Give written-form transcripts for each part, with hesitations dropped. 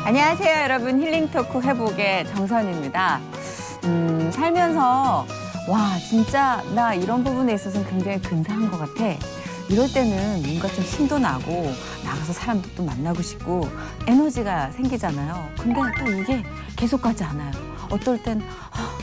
안녕하세요, 여러분. 힐링토크 회복의 정선입니다. 살면서 와, 진짜 나 이런 부분에 있어서는 굉장히 근사한 것 같아. 이럴 때는 뭔가 좀 힘도 나고 나가서 사람들도 만나고 싶고 에너지가 생기잖아요. 근데 또 이게 계속 가지 않아요. 어떨 땐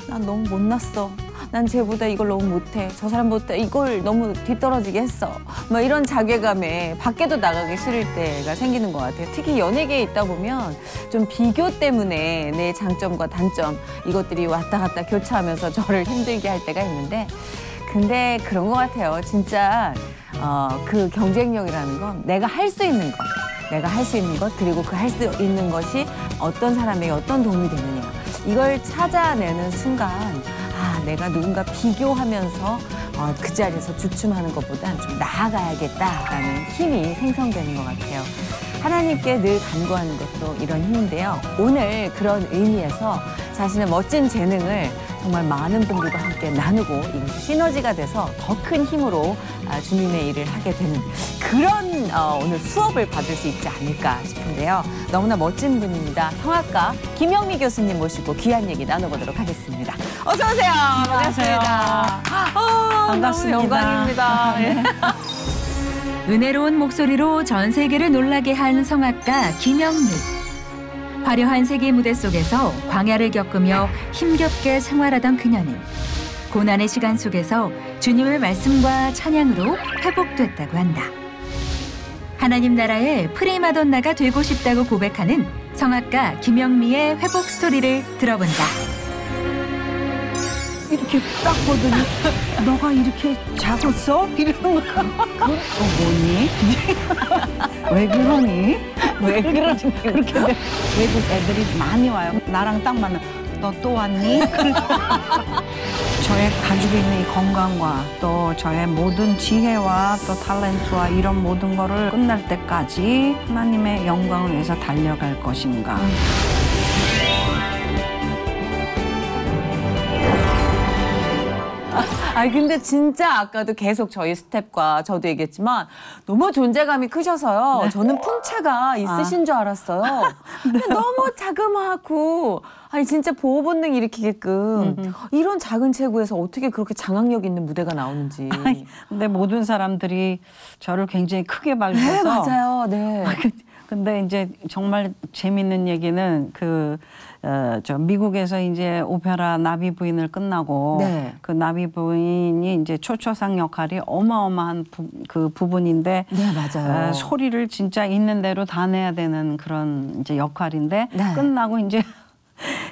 난 너무 못났어. 난 쟤보다 이걸 너무 못해. 저 사람보다 이걸 너무 뒤떨어지게 했어. 뭐 이런 자괴감에 밖에도 나가기 싫을 때가 생기는 것 같아요. 특히 연예계에 있다 보면 좀 비교 때문에 내 장점과 단점 이것들이 왔다 갔다 교차하면서 저를 힘들게 할 때가 있는데 근데 그런 것 같아요. 진짜 그 경쟁력이라는 건 내가 할 수 있는 것. 내가 할 수 있는 것 그리고 그 할 수 있는 것이 어떤 사람에게 어떤 도움이 되느냐. 이걸 찾아내는 순간 내가 누군가 비교하면서 그 자리에서 주춤하는 것보단 좀 나아가야겠다라는 힘이 생성되는 것 같아요. 하나님께 늘 간구하는 것도 이런 힘인데요. 오늘 그런 의미에서 자신의 멋진 재능을 정말 많은 분들과 함께 나누고 이것이 시너지가 돼서 더 큰 힘으로 주님의 일을 하게 되는 그런 오늘 수업을 받을 수 있지 않을까 싶은데요. 너무나 멋진 분입니다. 성악가 김영미 교수님 모시고 귀한 얘기 나눠보도록 하겠습니다. 어서 오세요. 반갑습니다. 반갑습니다. 너무 영광입니다. 네. 은혜로운 목소리로 전 세계를 놀라게 한 성악가 김영미. 화려한 세계 무대 속에서 광야를 겪으며 힘겹게 생활하던 그녀는 고난의 시간 속에서 주님의 말씀과 찬양으로 회복됐다고 한다. 하나님 나라의 프리마돈나가 되고 싶다고 고백하는 성악가 김영미의 회복 스토리를 들어본다. 이렇게 딱 보더니 너가 이렇게 작았어? 이러는 거야. 뭐니? 왜 그러니? 왜 그러지? 그렇게 외국 애들이 많이 와요. 나랑 딱 만나. 너 또 왔니? 저의 가지고 있는 이 건강과 또 저의 모든 지혜와 또 탤런트와 이런 모든 거를 끝날 때까지 하나님의 영광을 위해서 달려갈 것인가. 아니 근데 진짜 아까도 계속 저희 스텝과 저도 얘기했지만 너무 존재감이 크셔서요. 네. 저는 풍채가 있으신 줄 알았어요. 근데 너무 자그마하고 아니 진짜 보호 본능 일으키게끔 이런 작은 체구에서 어떻게 그렇게 장악력 있는 무대가 나오는지. 아니, 근데 모든 사람들이 저를 굉장히 크게 봐주셔서. 네, 맞아요. 네. 근데 이제 정말 재밌는 얘기는 저 미국에서 이제 오페라 나비 부인을 끝나고 네. 그 나비 부인이 이제 초초상 역할이 어마어마한 그 부분인데 네, 맞아요. 소리를 진짜 있는 대로 다 내야 되는 그런 이제 역할인데 네. 끝나고 이제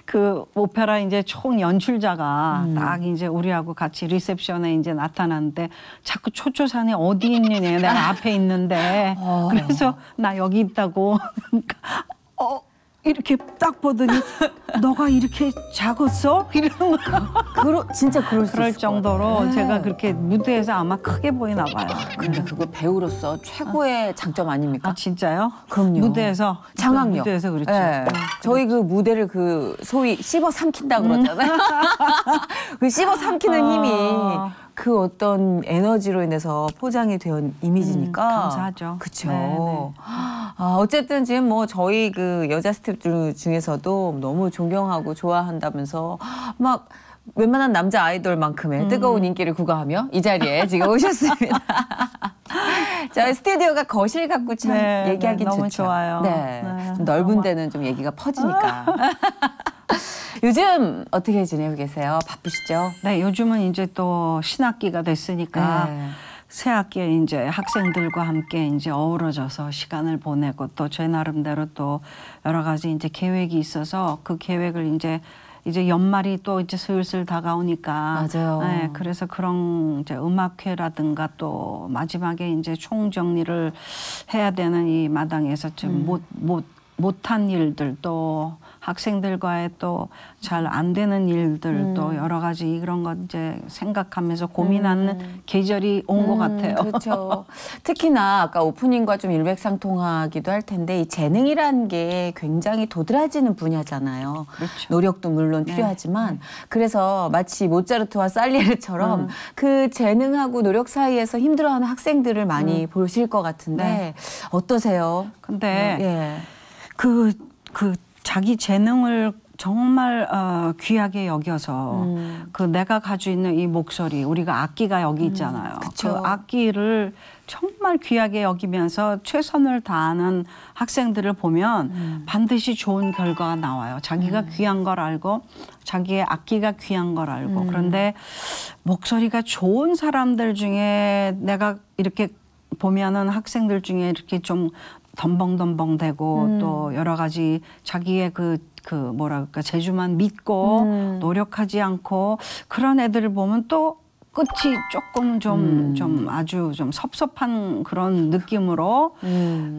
그 오페라 이제 총 연출자가 딱 이제 우리하고 같이 리셉션에 이제 나타났는데 자꾸 초초산이 어디 있느냐 내가 앞에 있는데 그래서 나 여기 있다고 그러니까 이렇게 딱 보더니 너가 이렇게 작았어? 이러는 거. 진짜 그럴 정도로 제가 그렇게 무대에서 아마 크게 보이나 봐요. 근데 그거 배우로서 최고의 장점 아닙니까? 아 진짜요? 그럼요. 무대에서 장악력. 무대에서 그렇죠. 네. 저희 그 무대를 그 소위 씹어 삼킨다 그러잖아요. 그 씹어 삼키는 힘이 그 어떤 에너지로 인해서 포장이 된 이미지니까. 감사하죠. 그렇죠. 네. 어쨌든 지금 뭐 저희 그 여자 스태프들 중에서도 너무 존경하고 좋아한다면서 막 웬만한 남자 아이돌만큼의 뜨거운 인기를 구가하며 이 자리에 지금 오셨습니다. 저희 스튜디오가 거실 같고 참 얘기하기 너무 좋죠. 좋아요. 네. 네. 좀 넓은 데는 좀 얘기가 퍼지니까. 요즘 어떻게 지내고 계세요? 바쁘시죠? 네, 요즘은 이제 또 신학기가 됐으니까 네. 새 학기에 이제 학생들과 함께 이제 어우러져서 시간을 보내고 또 제 나름대로 또 여러 가지 이제 계획이 있어서 그 계획을 이제 연말이 또 이제 슬슬 다가오니까. 맞아요. 네, 그래서 그런 이제 음악회라든가 또 마지막에 이제 총정리를 해야 되는 이 마당에서 좀 못한 일들 또 학생들과의 또 잘 안 되는 일들 또 여러 가지 이런 것 이제 생각하면서 고민하는 계절이 온 것 같아요. 그렇죠. 특히나 아까 오프닝과 좀 일맥상통하기도 할 텐데 이 재능이라는 게 굉장히 도드라지는 분야잖아요. 그렇죠. 노력도 물론 필요하지만 그래서 마치 모차르트와 살리에르처럼 그 재능하고 노력 사이에서 힘들어하는 학생들을 많이 보실 것 같은데 어떠세요? 근데 예. 그 자기 재능을 정말 귀하게 여겨서 그 내가 가지고 있는 이 목소리, 우리가 악기가 여기 있잖아요. 그 악기를 정말 귀하게 여기면서 최선을 다하는 학생들을 보면 반드시 좋은 결과가 나와요. 자기가 귀한 걸 알고 자기의 악기가 귀한 걸 알고. 그런데 목소리가 좋은 사람들 중에 내가 이렇게 보면은 학생들 중에 이렇게 좀 덤벙덤벙대고 또 여러 가지 자기의 그 뭐랄까 재주만 믿고 노력하지 않고 그런 애들을 보면 또 끝이 조금 좀 아주 좀 섭섭한 그런 느낌으로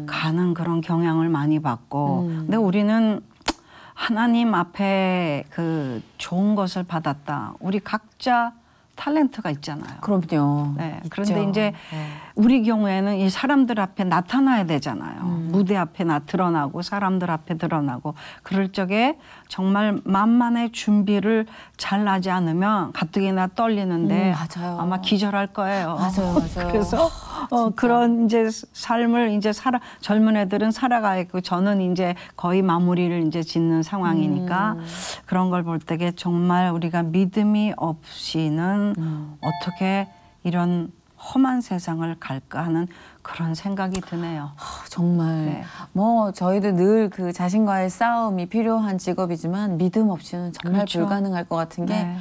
가는 그런 경향을 많이 받고 근데 우리는 하나님 앞에 그 좋은 것을 받았다. 우리 각자 탤런트가 있잖아요. 그럼요. 네. 그런데 이제 우리 경우에는 이 사람들 앞에 나타나야 되잖아요. 무대 앞에 드러나고 사람들 앞에 드러나고 그럴 적에 정말 만만의 준비를 잘 하지 않으면 가뜩이나 떨리는데 아마 기절할 거예요. 맞아요. 그래서 그런 이제 삶을 이제 젊은 애들은 살아가고 저는 이제 거의 마무리를 이제 짓는 상황이니까 그런 걸 볼 때에 정말 우리가 믿음이 없이는 어떻게 이런 험한 세상을 갈까 하는 그런 생각이 드네요. 정말 네. 뭐 저희도 늘 그 자신과의 싸움이 필요한 직업이지만 믿음 없이는 정말 그렇죠. 불가능할 것 같은 게 네.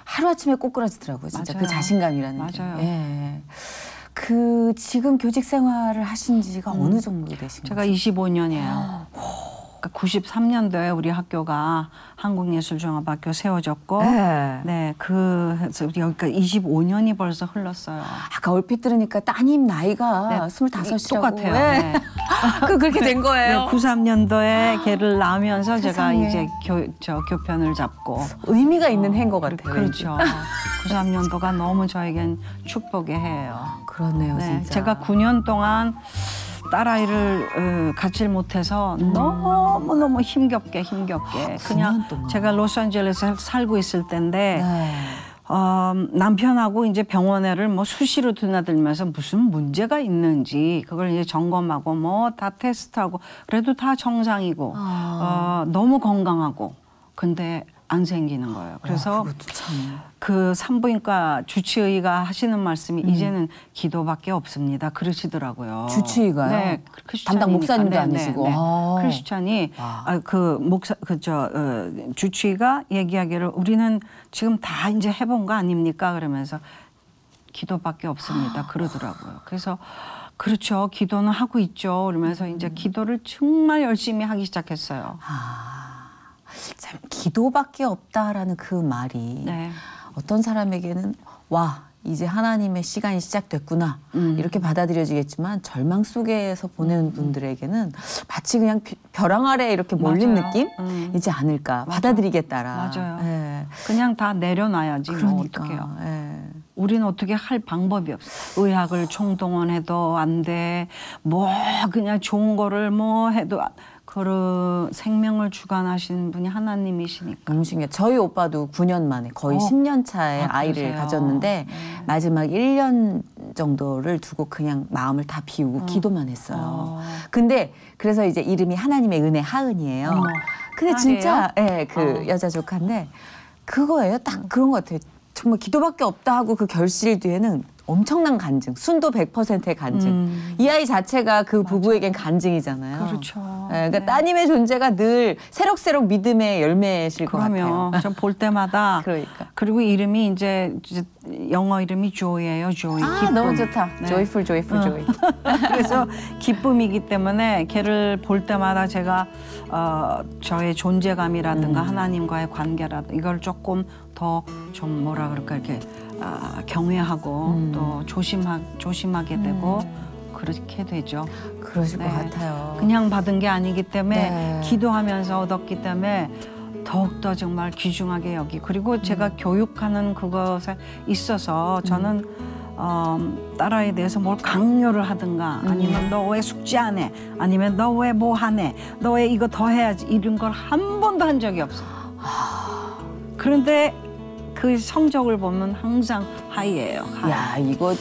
하루아침에 꼬꾸라지더라고요. 진짜 맞아요. 그 자신감이라는 맞아요. 게. 예. 그 지금 교직 생활을 하신 지가 어느 정도 되신 제가 거죠? 25년이에요. 93년도에 우리 학교가 한국예술종합학교 세워졌고 네, 그래서 여기가 25년이 벌써 흘렀어요. 아까 얼핏 들으니까 따님 나이가 네, 25이라고. 똑같아요. 네. 네. 그렇게 된 거예요. 네, 93년도에 걔를 낳으면서 제가 세상에. 이제 교편을 잡고 의미가 있는 해인 것 같아요. 그렇죠. 93년도가 너무 저에겐 축복의 해예요. 그렇네요, 네, 진짜. 제가 9년 동안 딸아이를 갖질 못해서 너무너무 힘겹게 그냥 동안. 제가 로스앤젤레스에 살고 있을 때인데 네. 남편하고 이제 병원에를 뭐 수시로 드나들면서 무슨 문제가 있는지 그걸 이제 점검하고 뭐 다 테스트하고 그래도 다 정상이고 너무 건강하고 근데 안 생기는 거예요. 그래서 그것도 참. 그 산부인과 주치의가 하시는 말씀이 이제는 기도밖에 없습니다. 그러시더라고요. 주치의가요? 네, 담당 목사님도 아니시고. 네. 아. 크리스찬이 주치의가 얘기하기를 우리는 지금 다 이제 해본 거 아닙니까? 그러면서 기도밖에 없습니다. 그러더라고요. 그래서 그렇죠. 기도는 하고 있죠. 그러면서 이제 기도를 정말 열심히 하기 시작했어요. 참 기도밖에 없다라는 그 말이 네. 어떤 사람에게는 와 이제 하나님의 시간이 시작됐구나 이렇게 받아들여지겠지만 절망 속에서 보내는 분들에게는 마치 그냥 벼랑 아래 이렇게 몰린 맞아요. 느낌이지 않을까. 받아들이겠다라. 맞아요. 예. 그냥 다 내려놔야지 뭐 어떡해요. 예. 우리는 어떻게 할 방법이 없어. 의학을 총동원해도 안 돼. 뭐 그냥 좋은 거를 뭐 해도 그 생명을 주관하시는 분이 하나님이시니까. 너무 신기해. 저희 오빠도 9년 만에 거의 10년 차에 아이를 그러세요? 가졌는데 마지막 1년 정도를 두고 그냥 마음을 다 비우고 기도만 했어요. 근데 그래서 이제 이름이 하나님의 은혜 하은이에요. 근데 진짜 그 여자 조카인데 그거예요. 딱 그런 것 같아요. 정말 기도밖에 없다 하고 그 결실 뒤에는 엄청난 간증, 순도 100%의 간증. 이 아이 자체가 그 부부에겐 간증이잖아요. 그렇죠. 네, 그러니까 네. 따님의 존재가 늘 새록새록 믿음의 열매실 것 같아요. 그러면 전 볼 때마다 그러니까. 그리고 이름이 이제 영어 이름이 조이예요. 조이. 기쁨. 너무 좋다. 네. joyful, joyful, joy. 그래서 기쁨이기 때문에 걔를 볼 때마다 제가 저의 존재감이라든가 하나님과의 관계라든가 이걸 조금 더 좀 뭐라 그럴까 이렇게 경외하고 또 조심하게 되고 그렇게 되죠. 그러실 네. 것 같아요. 그냥 받은 게 아니기 때문에 네. 기도하면서 얻었기 때문에 더욱더 정말 귀중하게 여기 그리고 제가 교육하는 그것에 있어서 저는 딸아이에 대해서 뭘 강요를 하든가 아니면 너 왜 숙제 안 해? 아니면 너 왜 뭐 하네? 너 왜 이거 더 해야지? 이런 걸 한 번도 한 적이 없어요. 그런데 그 성적을 보면 항상 하이예요. 하이. 야, 이거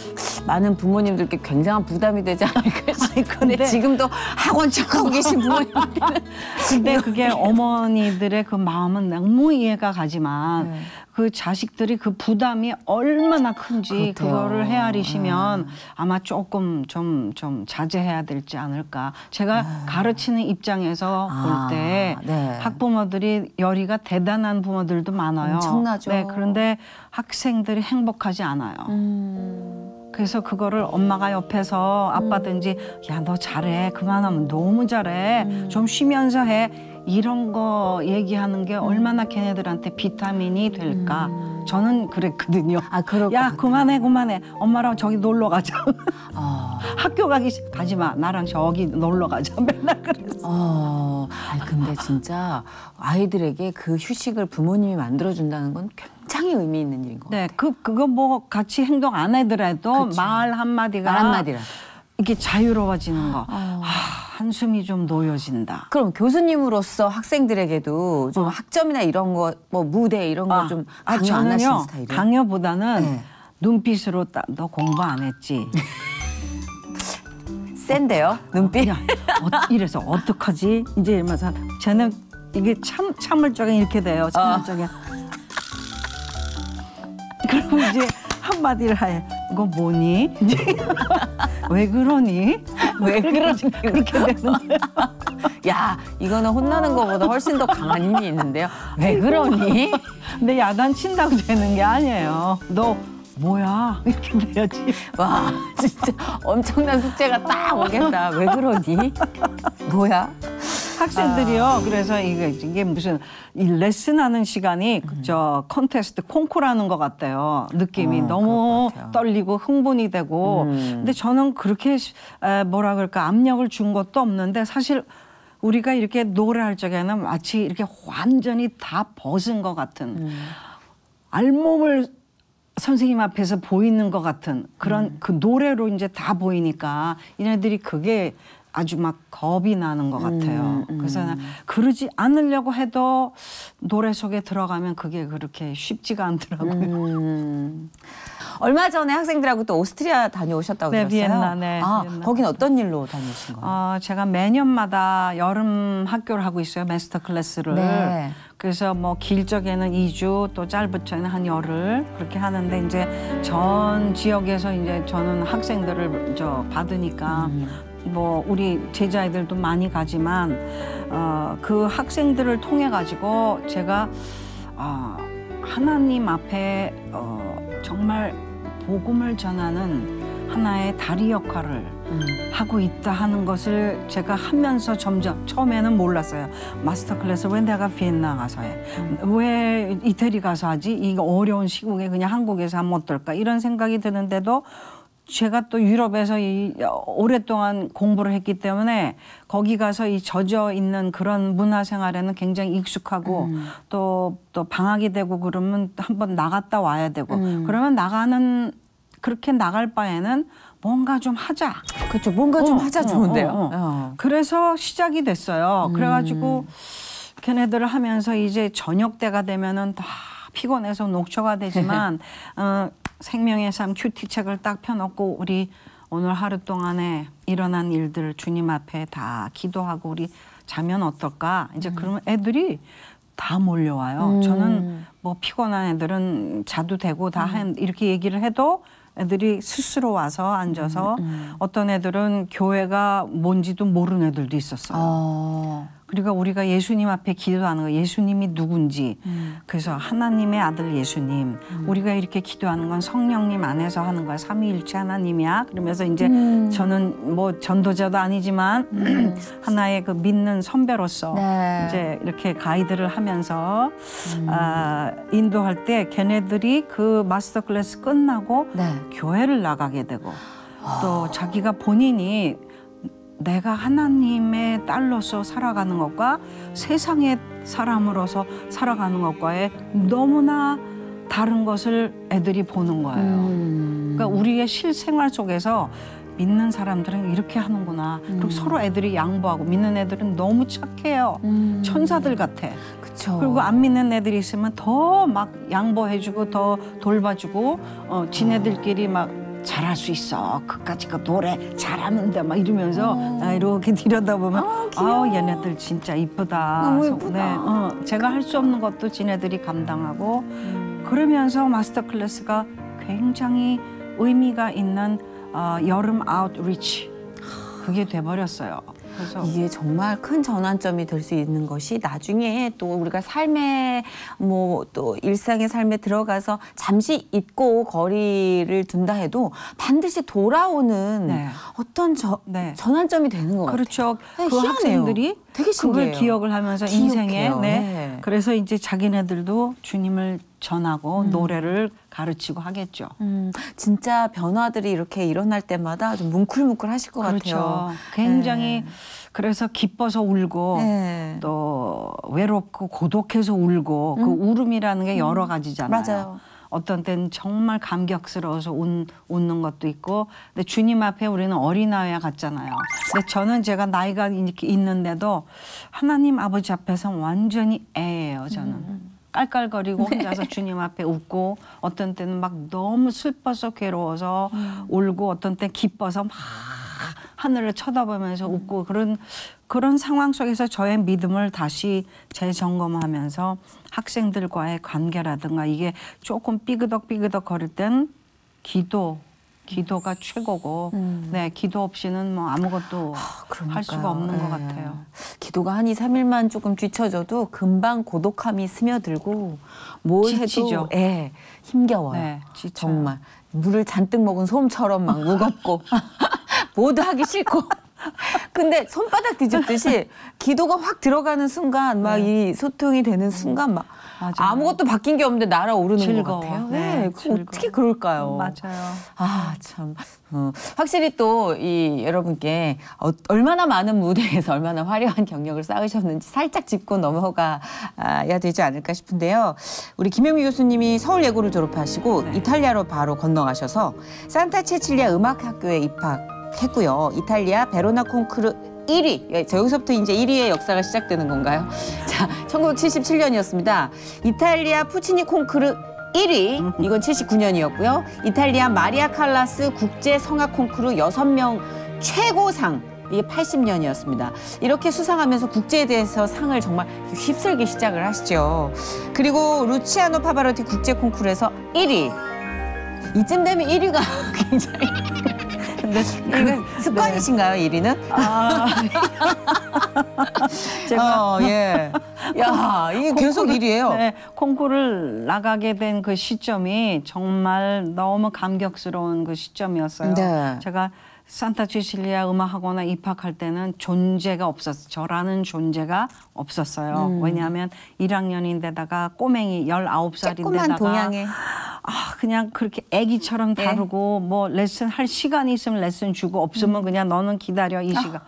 많은 부모님들께 굉장한 부담이 되지 않을까 싶은데 근데 지금도 학원 척하고 계신 부모님한테는 근데 그게 어머니들의 그 마음은 너무 이해가 가지만 네. 그 자식들이 그 부담이 얼마나 큰지 그렇대요. 그거를 헤아리시면 아마 조금 좀 자제해야 될지 않을까. 제가 가르치는 입장에서 볼 때 네. 학부모들이 열의가 대단한 부모들도 많아요. 엄청나죠. 네, 그런데 학생들이 행복하지 않아요. 그래서 그거를 엄마가 옆에서 아빠든지 야, 너 잘해. 그만하면 너무 잘해. 좀 쉬면서 해. 이런 거 얘기하는 게 얼마나 걔네들한테 비타민이 될까. 저는 그랬거든요. 아, 그럴 것 야, 같아요. 그만해. 엄마랑 저기 놀러 가자. 어. 학교 가지 마. 나랑 저기 놀러 가자. 맨날 그랬어. 아니, 근데 진짜 아이들에게 그 휴식을 부모님이 만들어준다는 건 굉장히 의미 있는 일인 것 같아요. 네, 그거 뭐 같이 행동 안 하더라도 그쵸. 말 한마디가 말 한마디라도. 이렇게 자유로워지는 거. 한숨이 좀 놓여진다. 그럼 교수님으로서 학생들에게도 좀 학점이나 이런 거, 뭐 무대 이런 거 좀 강요 안 하시는 스타일이에요? 강요보다는 네. 눈빛으로 너 공부 안 했지? 센데요, 눈빛? 야, 이래서 어떡하지? 이제 이러면서 쟤는 이게 참을 적에 이렇게 돼요. 참을 적에. 그럼 이제 한마디를 해. 이거 뭐니? 이제 왜 그러니? 왜 그러지? 그렇게 되는 거예요. 야, 이거는 혼나는 것보다 훨씬 더 강한 힘이 있는데요. 왜 그러니? 근데 야단친다고 되는 게 아니에요. 너 뭐야? 이렇게 돼야지. 와, 진짜 엄청난 숙제가 딱 오겠다. 왜 그러니? 뭐야? 학생들이요. 그래서 이게 무슨 이 레슨하는 시간이 저 컨테스트 콩쿠르하는 것 같아요. 느낌이 너무 그럴 것 같아요. 떨리고 흥분이 되고. 근데 저는 그렇게 뭐라 그럴까 압력을 준 것도 없는데 사실 우리가 이렇게 노래할 적에는 마치 이렇게 완전히 다 벗은 것 같은 알몸을 선생님 앞에서 보이는 것 같은 그런 그 노래로 이제 다 보이니까 얘네들이 그게 아주 막 겁이 나는 것 같아요. 그래서 그러지 않으려고 해도 노래 속에 들어가면 그게 그렇게 쉽지가 않더라고요. 얼마 전에 학생들하고 또 오스트리아 다녀오셨다고 네, 들었어요. 비엔나, 네, 아, 비엔나. 거긴 어떤 일로 다녀오신 거예요? 제가 매년마다 여름 학교를 하고 있어요. 마스터 클래스를. 네. 그래서 뭐 길 적에는 2주 또 짧은 적에는 한 열흘 그렇게 하는데 이제 전 지역에서 이제 저는 학생들을 받으니까 뭐 우리 제자애들도 많이 가지만 그 학생들을 통해 가지고 제가 하나님 앞에 정말 복음을 전하는 하나의 다리 역할을 하고 있다 하는 것을 제가 하면서 점점 처음에는 몰랐어요. 마스터 클래스 왜 내가 비엔나 가서 해? 왜 이태리 가서 하지? 이거 어려운 시국에 그냥 한국에서 하면 어떨까? 이런 생각이 드는데도 제가 또 유럽에서 오랫동안 공부를 했기 때문에 거기 가서 이 젖어 있는 그런 문화 생활에는 굉장히 익숙하고 또 방학이 되고 그러면 한번 나갔다 와야 되고 그러면 그렇게 나갈 바에는 뭔가 좀 하자. 그렇죠. 뭔가 좀 하자 좋은데요. 그래서 시작이 됐어요. 그래가지고 걔네들을 하면서 이제 저녁 때가 되면은 다 피곤해서 녹초가 되지만 생명의 삶 큐티 책을 딱 펴놓고 우리 오늘 하루 동안에 일어난 일들 주님 앞에 다 기도하고 우리 자면 어떨까? 이제 그러면 애들이 다 몰려와요. 저는 뭐 피곤한 애들은 자도 되고 다 이렇게 얘기를 해도 애들이 스스로 와서 앉아서 어떤 애들은 교회가 뭔지도 모르는 애들도 있었어요. 그러니까 우리가 예수님 앞에 기도하는 거 예수님이 누군지 그래서 하나님의 아들 예수님 우리가 이렇게 기도하는 건 성령님 안에서 하는 거야. 삼위일체 하나님이야. 그러면서 이제 저는 뭐 전도자도 아니지만 하나의 그 믿는 선배로서 네. 이제 이렇게 가이드를 하면서 인도할 때 걔네들이 그 마스터 클래스 끝나고 네. 교회를 나가게 되고 또 자기가 본인이 내가 하나님의 딸로서 살아가는 것과 세상의 사람으로서 살아가는 것과의 너무나 다른 것을 애들이 보는 거예요. 그러니까 우리의 실생활 속에서 믿는 사람들은 이렇게 하는구나. 그리고 서로 애들이 양보하고 믿는 애들은 너무 착해요. 천사들 같아. 그렇죠. 그리고 안 믿는 애들이 있으면 더 막 양보해주고 더 돌봐주고 지네들끼리 막 잘할 수 있어. 그까짓 거 노래 잘하는데 막 이러면서 나 이렇게 들여다보면 얘네들 진짜 이쁘다. 너무 이쁘다. 네, 제가 할 수 없는 것도 지네들이 감당하고 그러면서 마스터 클래스가 굉장히 의미가 있는 여름 아웃리치 그게 돼버렸어요. 그래서 이게 정말 큰 전환점이 될 수 있는 것이 나중에 또 우리가 삶에 뭐 또 일상의 삶에 들어가서 잠시 잊고 거리를 둔다 해도 반드시 돌아오는 네. 어떤 네. 전환점이 되는 것 그렇죠. 같아요. 그 희한해요. 학생들이 되게 신기해요. 그걸 기억을 하면서 기억해요. 인생에 네. 그래서 이제 자기네들도 주님을 전하고 노래를 가르치고 하겠죠. 진짜 변화들이 이렇게 일어날 때마다 좀 뭉클뭉클하실 것 그렇죠. 같아요. 굉장히 그래서 기뻐서 울고 네. 또 외롭고 고독해서 울고 그 울음이라는 게 여러 가지잖아요. 맞아요. 어떤 때는 정말 감격스러워서 웃는 것도 있고 근데 주님 앞에 우리는 어린아이와 같잖아요. 근데 저는 제가 나이가 이렇게 있는데도 하나님 아버지 앞에서 완전히 애예요. 저는. 깔깔거리고 혼자서 주님 앞에 웃고 어떤 때는 막 너무 슬퍼서 괴로워서 울고 어떤 때 기뻐서 막 하늘을 쳐다보면서 웃고 그런 상황 속에서 저의 믿음을 다시 재점검하면서 학생들과의 관계라든가 이게 조금 삐그덕 거릴 땐 기도가 최고고 네 기도 없이는 뭐 아무것도 할 수가 없는 것 같아요. 기도가 한 2, 3일만 조금 뒤쳐져도 금방 고독함이 스며들고 뭘 지치죠. 해도 힘겨워요. 네, 지쳐요. 정말 물을 잔뜩 먹은 솜처럼 막 무겁고 뭐도 하기 싫고 근데 손바닥 뒤집듯이 기도가 확 들어가는 순간 막 이 소통이 되는 순간 막 맞아요. 아무것도 바뀐 게 없는데 날아오르는 즐거워. 것 같아요. 네, 어떻게 그럴까요? 맞아요. 아, 참. 확실히 또 이 여러분께 얼마나 많은 무대에서 얼마나 화려한 경력을 쌓으셨는지 살짝 짚고 넘어가야 되지 않을까 싶은데요. 우리 김영미 교수님이 서울예고를 졸업하시고 이탈리아로 바로 건너가셔서 산타 체칠리아 음악학교에 입학했고요. 이탈리아 베로나 콩쿠르 1위. 여기서부터 이제 1위의 역사가 시작되는 건가요? 자, 1977년이었습니다. 이탈리아 푸치니 콩쿠르 1위. 이건 79년이었고요. 이탈리아 마리아 칼라스 국제 성악 콩쿠르 6명 최고상. 이게 80년이었습니다. 이렇게 수상하면서 국제에 대해서 상을 정말 휩쓸기 시작을 하시죠. 그리고 루치아노 파바로티 국제 콩쿠르에서 1위. 이쯤 되면 1위가 굉장히 이거 습관이신가요, 1위는? 제가 야, 이게 계속 1위예요. 네, 콩쿠르를 나가게 된 그 시점이 정말 너무 감격스러운 그 시점이었어요. 네. 제가 산타 체칠리아 음악학원에 입학할 때는 존재가 없었어요. 저라는 존재가 없었어요. 왜냐하면 1학년인데다가 꼬맹이 19살인데다가 조그만 동양에 그냥 그렇게 애기처럼 다루고 뭐 레슨 할 시간이 있으면 레슨 주고 없으면 그냥 너는 기다려 이 시간.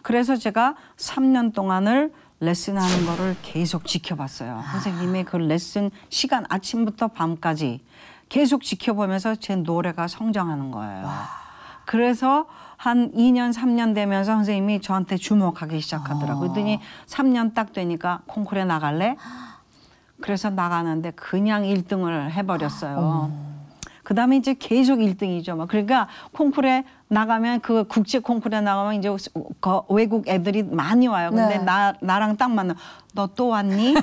그래서 제가 3년 동안을 레슨하는 거를 계속 지켜봤어요. 선생님의 그 레슨 시간 아침부터 밤까지 계속 지켜보면서 제 노래가 성장하는 거예요. 그래서 한 2년, 3년 되면서 선생님이 저한테 주목하기 시작하더라고요. 그랬더니 3년 딱 되니까 콩쿠르에 나갈래? 그래서 나가는데 그냥 1등을 해버렸어요. 그다음에 이제 계속 1등이죠. 막 그러니까 콩쿠르에 나가면 그 국제 콩쿠르에 나가면 이제 외국 애들이 많이 와요. 근데 나랑 딱 만나. 너 또 왔니?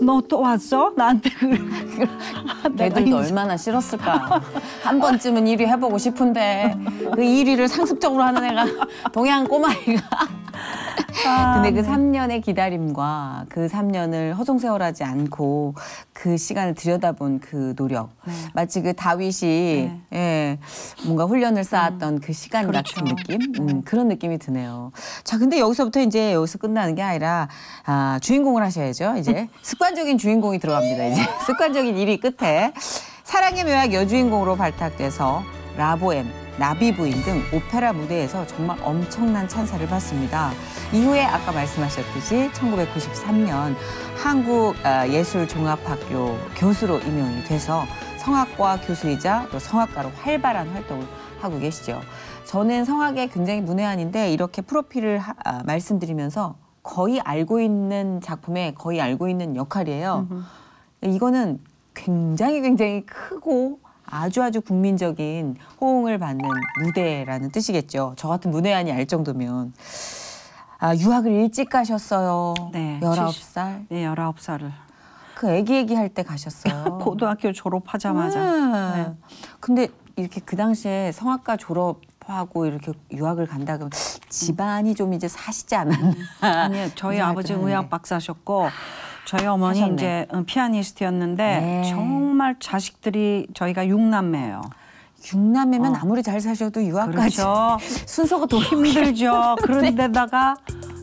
너 또 왔어? 나한테 애들도 얼마나 싫었을까. 한 번쯤은 1위 해보고 싶은데 그 1위를 상습적으로 하는 애가 동양 꼬마이가. 근데 그 3년의 기다림과 그 3년을 허송세월하지 않고 그 시간을 들여다본 그 노력. 마치 그 다윗이 뭔가 훈련을 쌓았던 그 시간 같은 느낌? 그런 느낌이 드네요. 자, 근데 여기서부터 이제 여기서 끝나는 게 아니라 주인공을 하셔야죠. 이제 습관적인 주인공이 들어갑니다. 이제 습관적인 1위 끝에 사랑의 묘약 여주인공으로 발탁돼서 라보엠, 나비부인 등 오페라 무대에서 정말 엄청난 찬사를 받습니다. 이후에 아까 말씀하셨듯이 1993년 한국예술종합학교 교수로 임용이 돼서 성악과 교수이자 또 성악가로 활발한 활동을 하고 계시죠. 저는 성악에 굉장히 문외한인데 이렇게 프로필을 말씀드리면서 거의 알고 있는 작품에 거의 알고 있는 역할이에요. 이거는 굉장히 크고 아주 국민적인 호응을 받는 무대라는 뜻이겠죠. 저 같은 문외한이 알 정도면. 유학을 일찍 가셨어요. 네. 19살? 네, 19살을. 그 애기 할 때 가셨어요. 고등학교 졸업하자마자. 네. 근데 이렇게 그 당시에 성악과 졸업하고 이렇게 유학을 간다 그러면 집안이 좀 이제 사시지 않았나? 아니요, 저희 아버지 의학 박사셨고 저희 어머니 하셨네. 이제 피아니스트였는데 네. 정말 자식들이 저희가 6남매예요. 6남매면 아무리 잘 사셔도 유학까지 그렇죠. 순서가 더 힘들죠. 그런데다가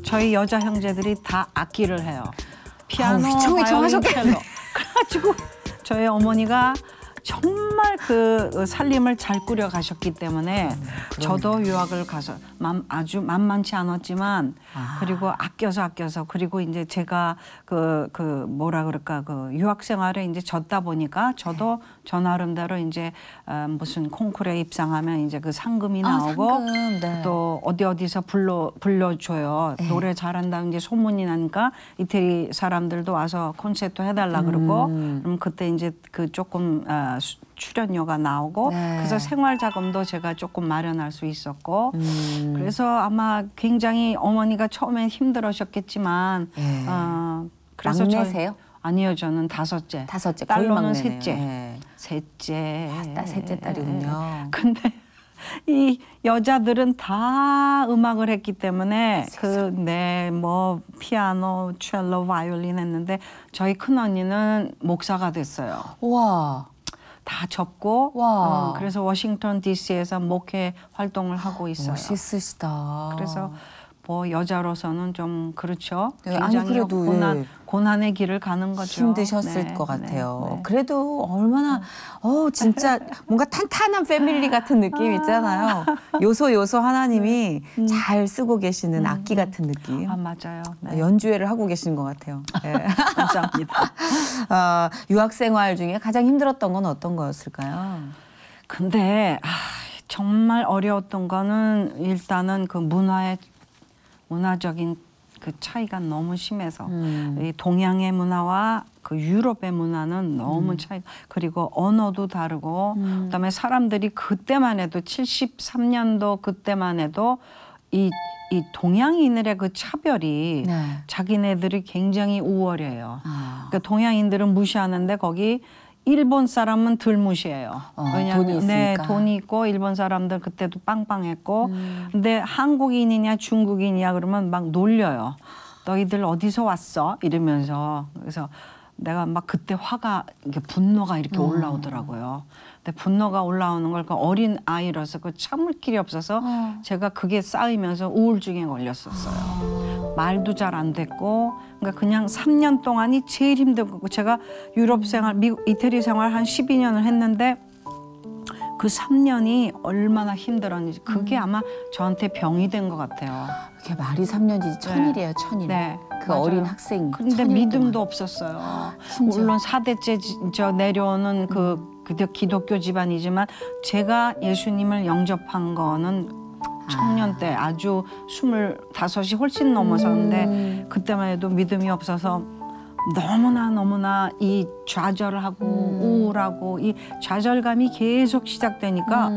저희 여자 형제들이 다 악기를 해요. 피아노, 바이올린, 첼로. 그래가지고 저희 어머니가 정말 그 살림을 잘 꾸려 가셨기 때문에 저도 유학을 가서 아주 만만치 않았지만 그리고 아껴서 그리고 이제 제가 그 뭐라 그럴까 그 유학 생활에 이제 졌다 보니까 저도 저 나름대로 이제 무슨 콩쿠르에 입상하면 이제 그 상금이 나오고 상금, 네. 또 어디서 불러줘요. 네. 노래 잘한다는 게 소문이 나니까 이태리 사람들도 와서 콘서트 해달라 그러고 그럼 그때 이제 그 조금 출연료가 나오고 네. 그래서 생활 자금도 제가 조금 마련할 수 있었고 그래서 아마 굉장히 어머니가 처음엔 힘들으셨겠지만 네. 그래서 막내세요? 아니요, 저는 다섯째. 다섯째, 거의 딸로는 막내네요. 셋째. 네. 셋째. 셋째 딸이군요. 근데 이 여자들은 다 음악을 했기 때문에 뭐 피아노, 첼로, 바이올린 했는데 저희 큰 언니는 목사가 됐어요. 와. 다 접고 와. 그래서 워싱턴 DC에서 목회 활동을 하고 있어요. 멋있으시다. 그래서 뭐 여자로서는 좀 그렇죠. 네, 아니, 굉장히 그래도 고난의 길을 가는 거죠. 힘드셨을 네, 것 같아요. 네, 네. 그래도 얼마나 진짜 뭔가 탄탄한 패밀리 같은 느낌 있잖아요. 요소 하나님이 잘 쓰고 계시는 악기 같은 느낌. 맞아요. 네. 연주회를 하고 계시는 것 같아요. 네. 감사합니다. 유학 생활 중에 가장 힘들었던 건 어떤 거였을까요? 근데 정말 어려웠던 거는 일단은 그 문화적인 그 차이가 너무 심해서 이 동양의 문화와 그 유럽의 문화는 너무 차이 그리고 언어도 다르고 그다음에 사람들이 그때만 해도 73년도 그때만 해도 이 동양인들의 그 차별이 네. 자기네들이 굉장히 우월해요. 그러니까 동양인들은 무시하는데 거기 일본 사람은 덜 무시해요. 왜냐하면 돈이 있으니까. 돈이 있고 일본 사람들 그때도 빵빵했고 근데 한국인이냐 중국인이냐 그러면 막 놀려요. 너희들 어디서 왔어? 이러면서 그래서 내가 막 그때 이렇게 분노가 이렇게 올라오더라고요. 근데 분노가 올라오는 걸 그 어린 아이로서 그 참을 길이 없어서 제가 그게 쌓이면서 우울증에 걸렸었어요. 말도 잘 안 됐고 그러니까 그냥 3년 동안이 제일 힘들고 제가 유럽 생활, 이태리 생활 한 12년을 했는데 그 3년이 얼마나 힘들었는지 그게 아마 저한테 병이 된 것 같아요. 그게 말이 3년이지 천일이에요, 천일. 네, 그 맞아요. 어린 학생. 근데 천일 믿음도 동안. 없었어요. 심지어. 물론 4대째 저 내려오는 그 기독교 집안이지만 제가 예수님을 영접한 거는 청년 때 아주 25이 훨씬 넘어서는데 그때만 해도 믿음이 없어서 너무나 이 좌절하고 우울하고 이 좌절감이 계속 시작되니까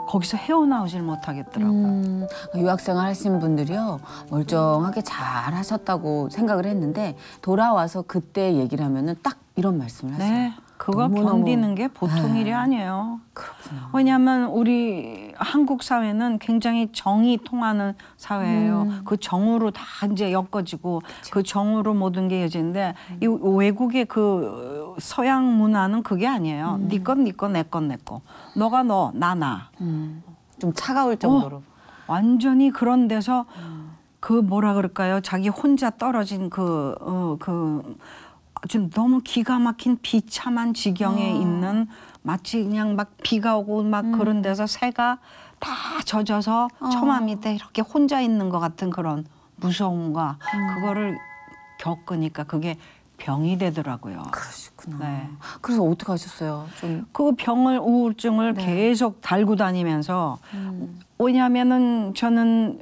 거기서 헤어나오질 못하겠더라고요. 유학생활 하신 분들이요 멀쩡하게 잘 하셨다고 생각을 했는데 돌아와서 그때 얘기를 하면은 딱 이런 말씀을 하세요. 네, 그걸 너무너무- 견디는 게 보통 네. 일이 아니에요. 그렇구나. 왜냐하면 우리 한국 사회는 굉장히 정이 통하는 사회예요. 그 정으로 다 이제 엮어지고 그 정으로 모든 게 이어지는데 이 외국의 그 서양 문화는 그게 아니에요. 네 건 네 거, 내 건 내 거. 너가 너, 나. 좀 차가울 정도로. 완전히 그런 데서 그 뭐라 그럴까요? 자기 혼자 떨어진 좀 너무 기가 막힌 비참한 지경에 있는 마치 그냥 막 비가 오고 막 그런 데서 새가 다 젖어서 처마 밑에 이렇게 혼자 있는 것 같은 그런 무서움과 그거를 겪으니까 그게 병이 되더라고요. 그러시구나. 네. 그래서 어떻게 하셨어요? 좀 그 우울증을 계속 달고 다니면서 왜냐하면은 저는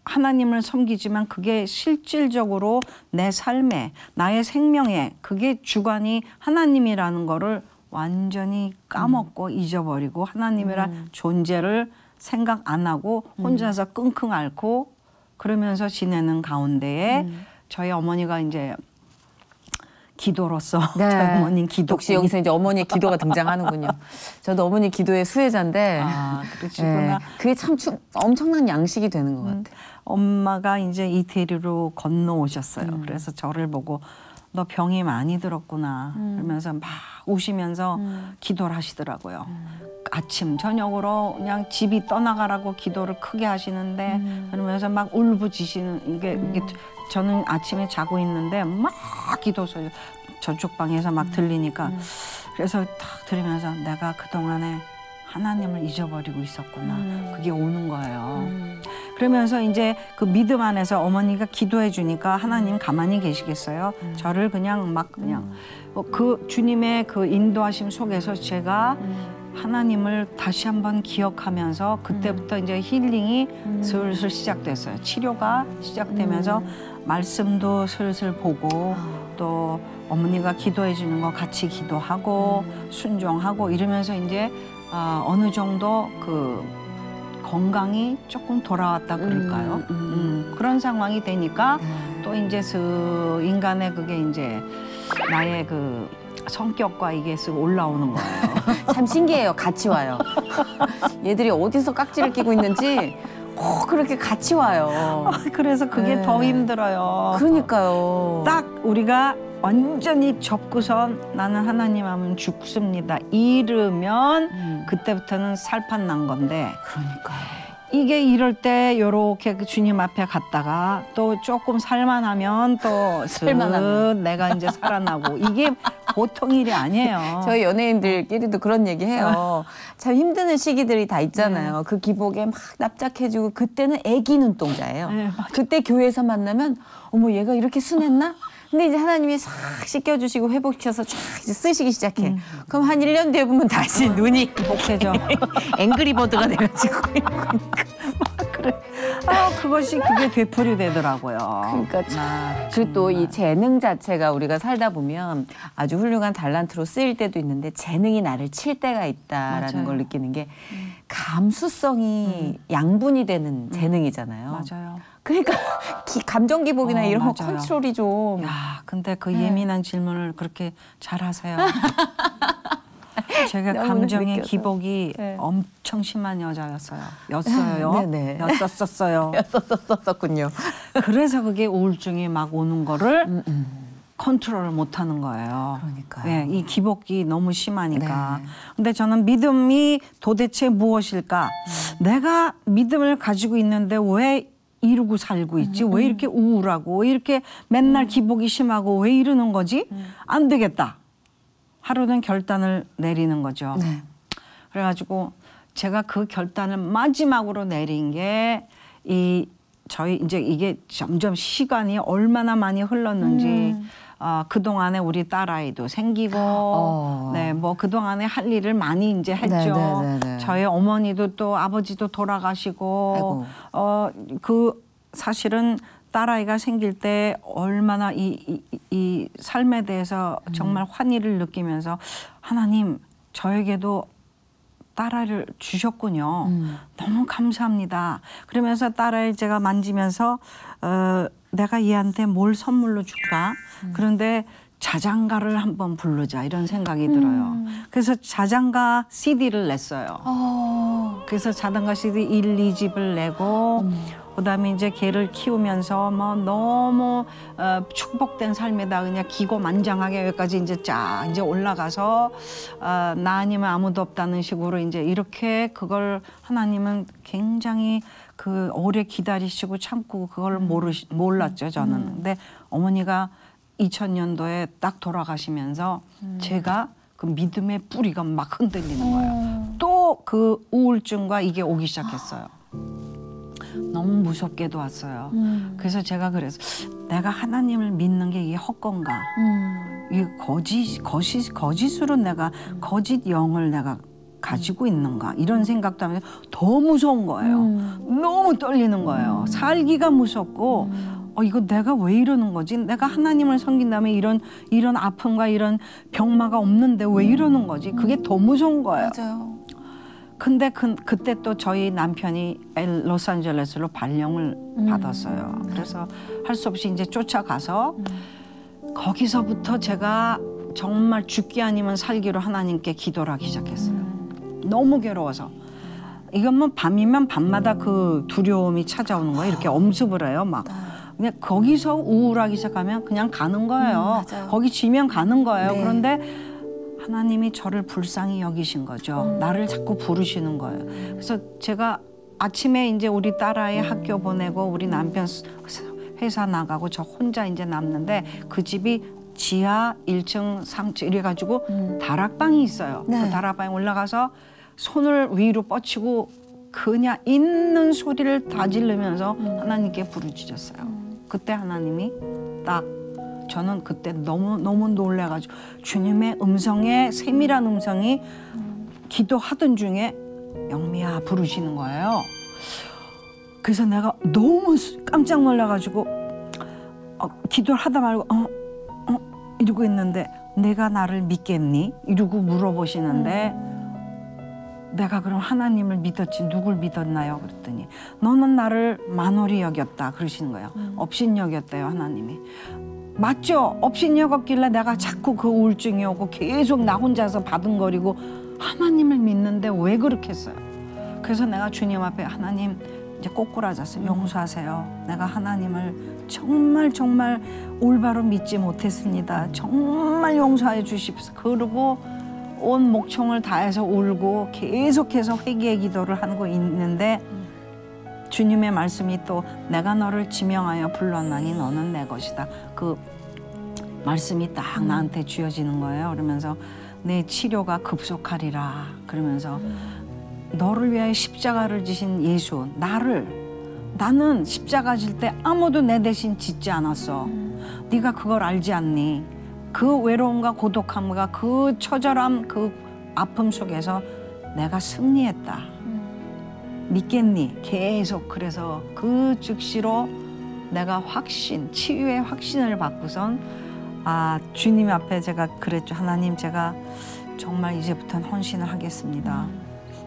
하나님을 섬기지만 그게 실질적으로 내 삶에 나의 생명에 그게 주관이 하나님이라는 거를 완전히 까먹고 잊어버리고 하나님이란 존재를 생각 안 하고 혼자서 끙끙 앓고 그러면서 지내는 가운데에 저희 어머니가 이제 기도로서 저희 어머니 기도 역시 여기서 이제 어머니의 기도가 등장하는군요. 저도 어머니 기도의 수혜자인데 그러시구나. 그게 참 엄청난 양식이 되는 것 같아요. 엄마가 이제 이태리로 건너오셨어요. 그래서 저를 보고 너 병이 많이 들었구나 그러면서 막 우시면서 기도를 하시더라고요. 아침 저녁으로 그냥 집이 떠나가라고 기도를 크게 하시는데 그러면서 막 울부짖으시는 이게 저는 아침에 자고 있는데 막 기도 소리 저쪽 방에서 막 들리니까 그래서 딱 들으면서 내가 그동안에 하나님을 잊어버리고 있었구나. 그게 오는 거예요. 그러면서 이제 그 믿음 안에서 어머니가 기도해 주니까 하나님 가만히 계시겠어요? 저를 그냥 그 주님의 그 인도하심 속에서 제가 하나님을 다시 한번 기억하면서 그때부터 이제 힐링이 슬슬 시작됐어요. 치료가 시작되면서 말씀도 슬슬 보고 또 어머니가 기도해 주는 거 같이 기도하고 순종하고 이러면서 이제 어느 정도 그 건강이 조금 돌아왔다 그럴까요? 그런 상황이 되니까 또 이제 인간의 그게 이제 나의 그 성격과 이게 쓱 올라오는 거예요. 참 신기해요. 같이 와요. 얘들이 어디서 깍지를 끼고 있는지 꼭 그렇게 같이 와요. 그래서 그게 더 힘들어요. 그러니까요. 딱 우리가 완전히 접고선 나는 하나님 하면 죽습니다. 이르면 그때부터는 살판 난 건데. 그러니까요. 이게 이럴 때 요렇게 그 주님 앞에 갔다가 또 조금 살만하면 또 살만하면 내가 이제 살아나고 이게 보통 일이 아니에요. 저희 연예인들끼리도 그런 얘기 해요. 참 힘드는 시기들이 다 있잖아요. 그 기복에 막 납작해지고 그때는 애기 눈동자예요. 그때 교회에서 만나면 어머 얘가 이렇게 순했나? 근데 이제 하나님이 싹 씻겨주시고 회복시켜서 쫙 이제 쓰시기 시작해. 그럼 한 1년 뒤에 보면 다시 눈이 복해져. 앵그리버드가 돼가지고. 그래. 그게 되풀이 되더라고요. 그러니까 그리고 또 이 재능 자체가 우리가 살다 보면 아주 훌륭한 달란트로 쓰일 때도 있는데 재능이 나를 칠 때가 있다라는 맞아요. 걸 느끼는 게 감수성이 양분이 되는 재능이잖아요. 맞아요. 그러니까 감정 기복이나 이런 거 맞아요. 컨트롤이 좀. 야, 근데 그 예민한 질문을 그렇게 잘하세요. 제가 감정의 느껴서. 기복이 엄청 심한 였어요. 네네. 였었어요. 였었군요. 그래서 그게 우울증이 막 오는 거를 컨트롤을 못하는 거예요. 그러니까요. 네, 이 기복이 너무 심하니까. 네. 근데 저는 믿음이 도대체 무엇일까? 내가 믿음을 가지고 있는데 왜 이러고 살고 있지? 왜 이렇게 우울하고 왜 이렇게 맨날 기복이 심하고 왜 이러는 거지? 안 되겠다. 하루는 결단을 내리는 거죠. 네. 그래가지고 제가 그 결단을 마지막으로 내린 게 저희 이제 이게 점점 시간이 얼마나 많이 흘렀는지 그동안에 우리 딸아이도 생기고 네, 뭐 그동안에 할 일을 많이 이제 했죠. 네. 저희 어머니도 또 아버지도 돌아가시고 그 사실은 딸아이가 생길 때 얼마나 이 삶에 대해서 정말 환희를 느끼면서 하나님 저에게도 딸아이를 주셨군요. 너무 감사합니다. 그러면서 딸아이 제가 만지면서 내가 얘한테 뭘 선물로 줄까? 그런데 자장가를 한번 부르자 이런 생각이 들어요. 그래서 자장가 CD를 냈어요. 그래서 자장가 CD 1, 2집을 내고 그다음에 이제 걔를 키우면서 뭐 너무 축복된 삶에다 그냥 기고만장하게 여기까지 이제 쫙 이제 올라가서 나 아니면 아무도 없다는 식으로 이제 이렇게 그걸 하나님은 굉장히 그 오래 기다리시고 참고 그걸 몰랐죠 저는. 근데 어머니가 2000년도에 딱 돌아가시면서 제가 그 믿음의 뿌리가 막 흔들리는 거예요. 또 그 우울증과 이게 오기 시작했어요. 너무 무섭게도 왔어요. 그래서 제가 그래서 내가 하나님을 믿는 게 이게 헛건가? 이게 거짓으로 내가 거짓 영을 내가 가지고 있는가? 이런 생각도 하면서 더 무서운 거예요. 너무 떨리는 거예요. 살기가 무섭고 이거 내가 왜 이러는 거지? 내가 하나님을 섬긴 다음에 이런 아픔과 이런 병마가 없는데 왜 이러는 거지? 그게 더 무서운 거예요. 맞아요. 근데 그때 또 저희 남편이 로스앤젤레스로 발령을 받았어요. 그래서 할 수 없이 이제 쫓아가서 거기서부터 제가 정말 죽기 아니면 살기로 하나님께 기도를 하기 시작했어요. 너무 괴로워서. 이건 뭐 밤이면 밤마다 그 두려움이 찾아오는 거예요. 이렇게 엄습을 해요. 막. 그냥 거기서 우울하기 시작하면 그냥 가는 거예요. 거기 지면 가는 거예요. 네. 그런데 하나님이 저를 불쌍히 여기신 거죠. 나를 자꾸 부르시는 거예요. 그래서 제가 아침에 이제 우리 딸아이 학교 보내고 우리 남편 회사 나가고 저 혼자 이제 남는데 그 집이 지하 1층, 3층 이래가지고 다락방이 있어요. 네. 그 다락방에 올라가서 손을 위로 뻗치고 그냥 있는 소리를 다 지르면서 하나님께 부르짖었어요. 그때 하나님이 딱 저는 그때 너무 놀래가지고 주님의 음성에 세밀한 음성이 기도하던 중에 영미야 부르시는 거예요. 그래서 내가 너무 깜짝 놀라가지고 기도를 하다 말고 이러고 있는데 내가 나를 믿겠니? 이러고 물어보시는데 내가 그럼 하나님을 믿었지 누굴 믿었나요? 그랬더니 너는 나를 만홀히 여겼다 그러시는 거예요. 업신여겼대요 하나님이. 맞죠? 업신여겼길래 내가 자꾸 그 우울증이 오고 계속 나 혼자서 바둥거리고 하나님을 믿는데 왜 그렇게 했어요? 그래서 내가 주님 앞에 하나님 이제 꼬꾸라졌어요. 용서하세요. 내가 하나님을 정말 올바로 믿지 못했습니다. 정말 용서해 주십시오. 그러고 온 목청을 다해서 울고 계속해서 회개의 기도를 하고 있는데 주님의 말씀이 또 내가 너를 지명하여 불렀나니 너는 내 것이다. 그 말씀이 딱 나한테 쥐어지는 거예요. 그러면서 내 치료가 급속하리라. 그러면서 너를 위하여 십자가를 지신 예수 나는 십자가 질 때 아무도 내 대신 짓지 않았어. 네가 그걸 알지 않니? 그 외로움과 고독함과 그 처절함 그 아픔 속에서 내가 승리했다. 믿겠니? 계속 그래서 그 즉시로 내가 치유의 확신을 받고선 주님 앞에 제가 그랬죠. 하나님 제가 정말 이제부터는 헌신을 하겠습니다.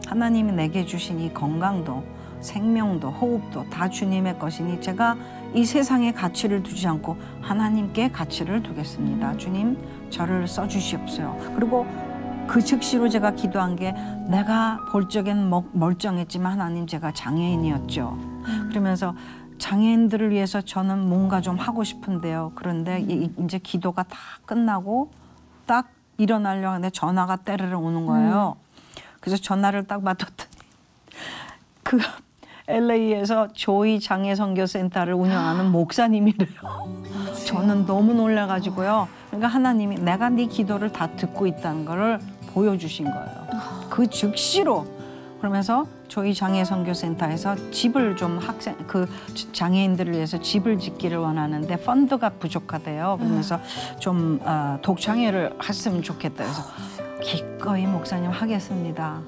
하나님이 내게 주신 이 건강도 생명도 호흡도 다 주님의 것이니 제가 이 세상에 가치를 두지 않고 하나님께 가치를 두겠습니다. 주님 저를 써주시옵소요. 그리고 그 즉시로 제가 기도한 게 내가 볼 적엔 멀쩡했지만 하나님 제가 장애인이었죠. 그러면서 장애인들을 위해서 저는 뭔가 좀 하고 싶은데요. 그런데 이제 기도가 다 끝나고 딱 일어나려고 하는데 전화가 때르르 오는 거예요. 그래서 전화를 딱 받았더니 그 LA에서 조이 장애선교센터를 운영하는 목사님이래요. 저는 너무 놀라가지고요. 그러니까 하나님이 내가 네 기도를 다 듣고 있다는 거를 보여주신 거예요. 그 즉시로. 그러면서 조이 장애선교센터에서 집을 좀 그 장애인들을 위해서 집을 짓기를 원하는데 펀드가 부족하대요. 그러면서 좀 독창회를 했으면 좋겠다. 그래서 기꺼이 목사님 하겠습니다.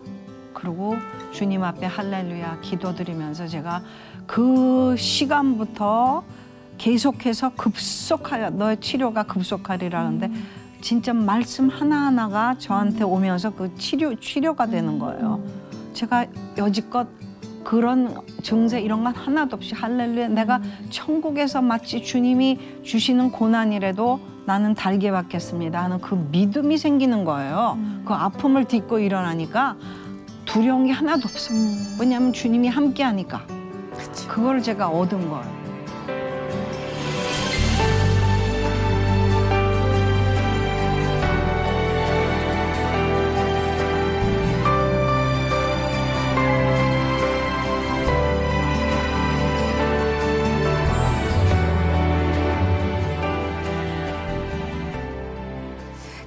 그리고 주님 앞에 할렐루야 기도드리면서 제가 그 시간부터 계속해서 급속하여 너의 치료가 급속하리라 하는데 진짜 말씀 하나하나가 저한테 오면서 그 치료가 되는 거예요. 제가 여지껏 그런 증세 이런 건 하나도 없이 할렐루야 내가 천국에서 마치 주님이 주시는 고난이라도 나는 달게 받겠습니다 하는 그 믿음이 생기는 거예요. 그 아픔을 딛고 일어나니까 두려운 게 하나도 없어. 왜냐하면 주님이 함께 하니까. 그걸 제가 얻은 거예요.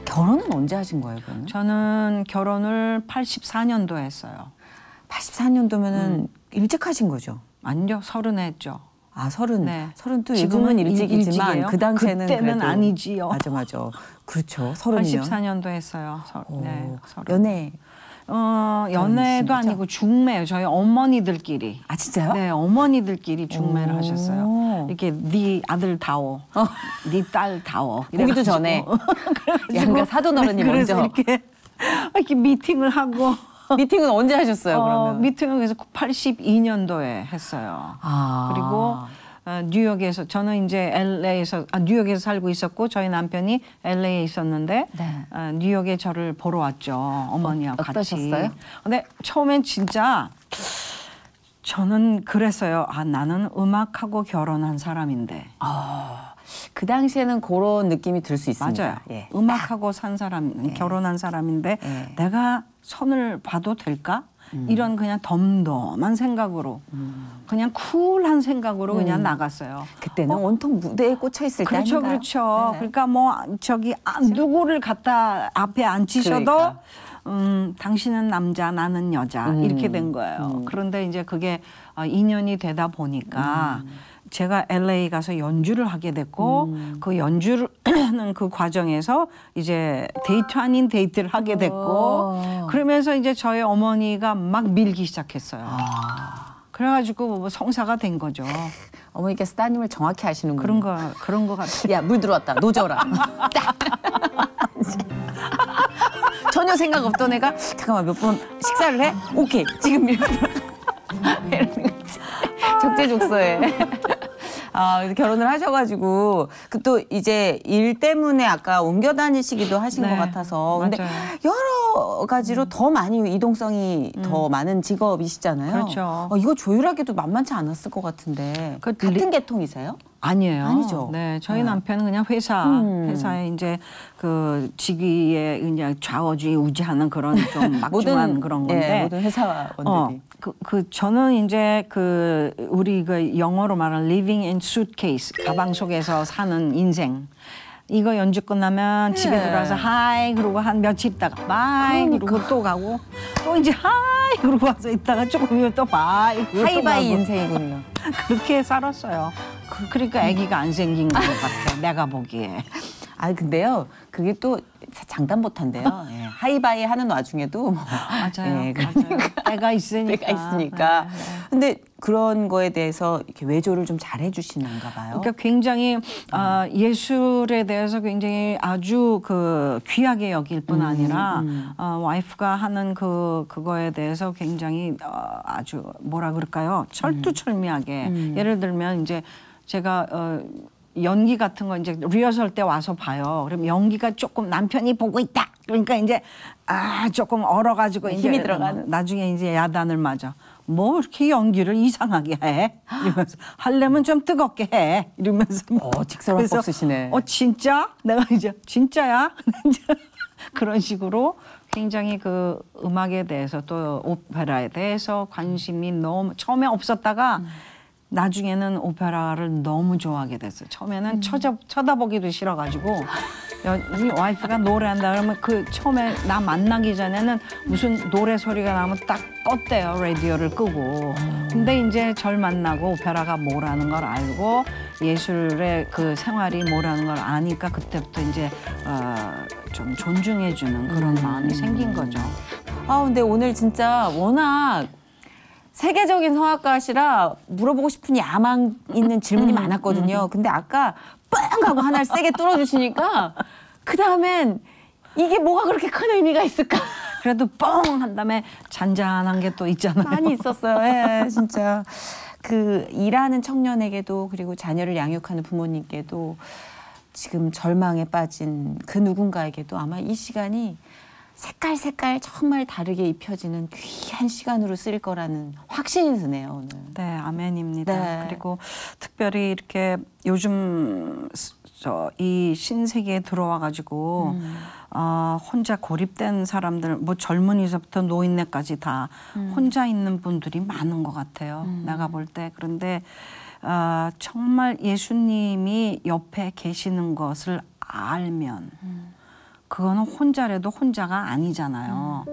결혼은 언제 하신 거예요, 그러면? 저는 결혼을 84년도에 했어요. 84년도면은 일찍 하신 거죠? 아니요, 30에 했죠. 서른. 네. 서른도 지금은 지금은 일찍이지만 일찍이에요. 그 당시에는 그때는 그래도 아니지요. 맞아. 그렇죠. 서른이요. 84년도 했어요. 네, 연애. 연애도 거죠? 아니고 중매요. 저희 어머니들끼리. 진짜요? 네, 어머니들끼리 중매를 하셨어요. 이렇게 네 아들 다워, 네 딸 다워. 보기도 전에. 양가 사돈 어른이 그래서 먼저. 이렇게 미팅을 하고. 미팅은 언제 하셨어요, 그러면? 미팅을 그래서 82년도에 했어요. 그리고 뉴욕에서 저는 이제 LA에서 뉴욕에서 살고 있었고 저희 남편이 LA에 있었는데 네. 뉴욕에 저를 보러 왔죠. 어머니와 같이. 어떠셨어요? 근데 처음엔 진짜 저는 그랬어요. 나는 음악하고 결혼한 사람인데. 그 당시에는 그런 느낌이 들 수 있습니다. 맞아요. 예. 음악하고 산 사람, 결혼한 사람인데 내가 선을 봐도 될까? 이런 그냥 덤덤한 생각으로 그냥 쿨한 생각으로 그냥 나갔어요. 그때는 온통 무대에 꽂혀 있을 때 그렇죠, 아닌가요? 그렇죠. 네. 그러니까 뭐 저기 누구를 갖다 앞에 앉히셔도 그러니까. 당신은 남자, 나는 여자 이렇게 된 거예요. 그런데 이제 그게 2년이 되다 보니까 제가 LA 가서 연주를 하게 됐고 그 연주를 하는 그 과정에서 이제 데이트 아닌 데이트를 하게 됐고 그러면서 이제 저희 어머니가 막 밀기 시작했어요. 그래가지고 뭐 성사가 된 거죠. 어머니께서 따님을 정확히 아시는군요. 그런 거 같아요. 야, 물 들어왔다. 노져라. 딱. 전혀 생각 없던 애가 잠깐만 몇 번 식사를 해? 오케이. 지금 밀고 들어가. 적재적소에. 그래서 결혼을 하셔가지고 그 또 이제 일 때문에 아까 옮겨 다니시기도 하신 것 같아서 근데 맞아요. 여러 가지로 더 많이 이동성이 더 많은 직업이시잖아요. 그렇죠. 이거 조율하기도 만만치 않았을 것 같은데 같은 계통이세요? 아니에요. 아니죠. 네, 저희 남편은 그냥 회사에 이제 그 직위에 그냥 좌우지 우지하는 그런 좀 막중한 그런 건데. 모든 회사원들이. 저는 이제 우리 그 영어로 말하는 living in suitcase 가방 속에서 사는 인생. 이거 연주 끝나면 집에 들어와서 하이 그러고 한 며칠 있다가 바이 그러고 또 가고 또 이제 하이 그러고 와서 있다가 조금 있으면 또 바이 그러고 또 하이바이 가고. 인생이군요. 그렇게 살았어요. 그러니까 아기가 안 생긴 것 같아. 내가 보기에. 근데요, 그게 또 장담 못한데요. 예, 하이바이 하는 와중에도 맞아요. 예, 맞아요. 때가 있으니까. 때가 있으니까. 네. 근데 그런 거에 대해서 이렇게 외조를 좀 잘해주시는가 봐요. 그러니까 굉장히 예술에 대해서 굉장히 아주 귀하게 여길 뿐 아니라 와이프가 하는 그거에 대해서 굉장히 아주 뭐라 그럴까요? 철두철미하게. 예를 들면 이제 제가 연기 같은 거 이제 리허설 때 와서 봐요. 그럼 연기가 조금 남편이 보고 있다. 그러니까 이제 조금 얼어가지고 힘이 이제 들어가는. 나중에 이제 야단을 맞아. 뭐 이렇게 연기를 이상하게 해? 이러면서 하려면 좀 뜨겁게 해. 이러면서 직설화법 쓰시네. 진짜? 내가 이제 진짜야? 그런 식으로 굉장히 음악에 대해서 또 오페라에 대해서 관심이 너무 처음에 없었다가 나중에는 오페라를 너무 좋아하게 됐어요. 처음에는 쳐다보기도 싫어가지고 이 와이프가 노래한다 그러면 처음에 나 만나기 전에는 무슨 노래 소리가 나면 딱 껐대요. 라디오를 끄고. 근데 이제 절 만나고 오페라가 뭐라는 걸 알고 예술의 생활이 뭐라는 걸 아니까 그때부터 이제 좀 존중해주는 그런 마음이 생긴 거죠. 근데 오늘 진짜 워낙 세계적인 성악가시라 물어보고 싶은 야망 있는 질문이 많았거든요. 근데 아까 뻥 하고 하나를 세게 뚫어주시니까 그 다음엔 이게 뭐가 그렇게 큰 의미가 있을까? 그래도 뻥 한 다음에 잔잔한 게 또 있잖아요. 많이 있었어요. 예, 진짜. 일하는 청년에게도 그리고 자녀를 양육하는 부모님께도 지금 절망에 빠진 그 누군가에게도 아마 이 시간이 색깔 정말 다르게 입혀지는 귀한 시간으로 쓰일 거라는 확신이 드네요, 오늘. 네, 아멘입니다. 네. 그리고 특별히 이렇게 요즘 이 신세계에 들어와가지고 혼자 고립된 사람들, 뭐 젊은이서부터 노인네까지 다 혼자 있는 분들이 많은 것 같아요. 내가 볼 때. 그런데 정말 예수님이 옆에 계시는 것을 알면 그거는 혼자라도 혼자가 아니잖아요.